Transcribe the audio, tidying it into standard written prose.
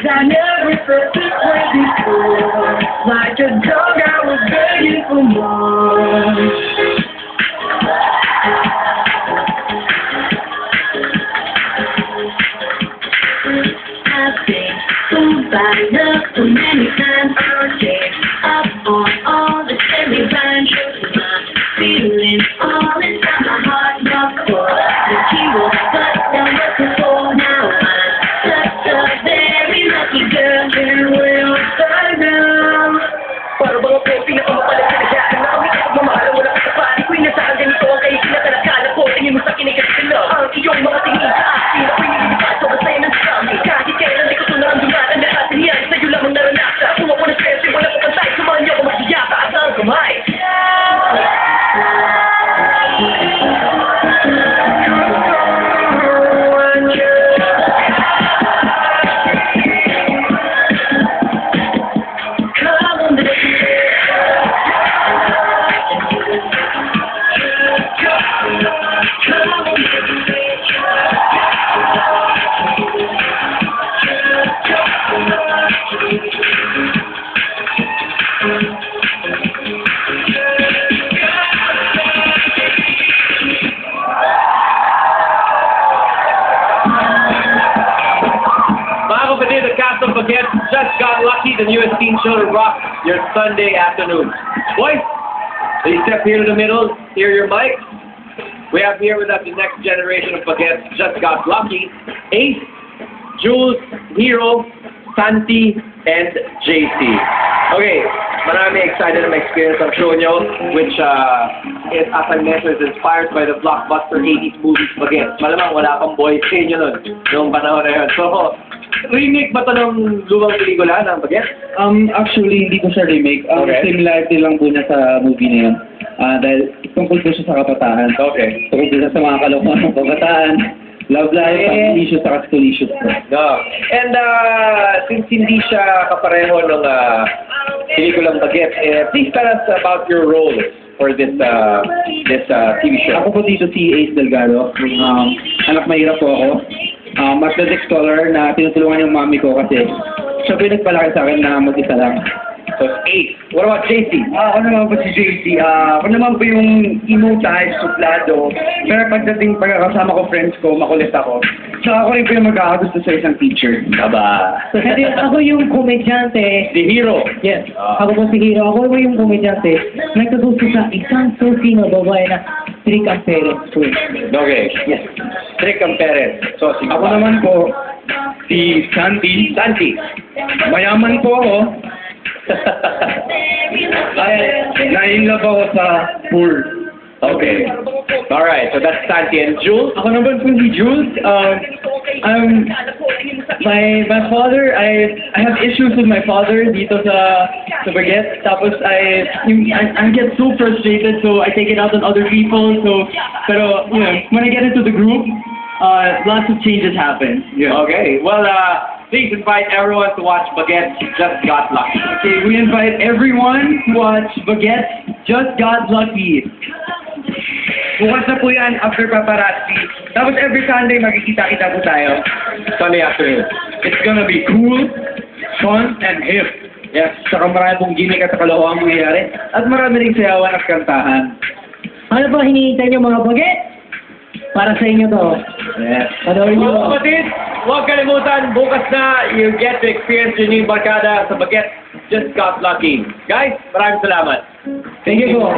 I never felt this way before. Like a dog, I was begging for more. I've been fooled by love so many times. I gave up on all the silly rhymes. My feelings all inside my heart. Love for the hero, but I'm looking for now. I'm such a very lucky girl. And we'll find out. Para mga po, pinakamapalag sa lahat. Nakamit ang mamahal, wala ka sa pari. Queen na saan ganito ang kayo sinakalakala ko. Tingin mo sa kinikisigla. Ang iyong mga tingin sa akin. Ako'y nililipas sa basay ng sami. Kahit kailan di ko ito naramdaman. Ang lahat ng yan, sa'yo lamang naranasan. Kung ako na stress, wala ko pantay. Samahan niyo ako magsiyaka at ang kamay. The cast of Baguette just got lucky. The newest teen show to rock your Sunday afternoon. Boys, please step here to the middle. Here your mic. We have here with us the next generation of Baguette just got lucky. Ace, Jules, Hero, Santi, and JC. Okay, marami excited na ma-experience ang show nyo, which is, as I mentioned, is inspired by the blockbuster 80s movie Baguette. Malamang wala pang boys sa inyo nun, noong panahon na yun. So, remake ba ito ng lumang pelikula ng Baguette? Actually, hindi ko siya remake. Okay. Similarity lang po niya sa movie na yun. Dahil tungkol po siya sa kabataan. Okay. Tungkol po siya sa mga kalokohan ng kabataan. Love life, family issues, saka school issues po. No. And since hindi siya kapareho ng pelikulang Baguette, please tell us about your role for this TV show. Ako po dito si Ace Delgado. Anak mahirap po ako. Mathematics scholar na tinutulungan yung mami ko kasi siya po yung nagpalaki sa akin na mag-isa lang. So, Ace. What about JC? Ako naman po si JC. Ako naman po yung emo type, suplado. Pero pagdating pagkakasama ko friends ko, makulit ako. Tsaka ako rin po yung magkakagusto sa isang teacher. Aba. Kasi ako yung komedyante. The Hero. Yes. Ako po si Hero. Ako po yung komedyante. Nagkagusto sa isang susi na babae na strict ang parents ko. Okay. Yes. Strict ang parents. So, si Ako naman po, si Santi. Santi. Mayaman po ako. Na-inlove ako sa poor. Okay. Alright, so that's Santi and Jules. Ako naman po si Jules. My father, I have issues with my father dito sa Baguette. Tapos I get so frustrated, so I take it out on other people. So, pero you know, when I get into the group, lots of changes happen. Yeah. Okay. Well, please invite everyone to watch Baguette Just Got Lucky. Okay, we invite everyone to watch Baguette Just Got Lucky. Bukas na po yan after paparazzi. Tapos every Sunday magkikita-kita po tayo. Sunday afternoon. It's gonna be cool, fun, and hip. Yes, saka marami pong gimmick at kalokohan mangyayari. At marami rin sayawan at kantahan. Ano ba hinihintay niyo mga Baguette? Para sa inyo to. Yes. Panoorin niyo. Mga kapatid, huwag kalimutan, bukas na, you get to experience your new barkada sa Baguette Just Got Lucky. Guys, maraming salamat. Thank you po.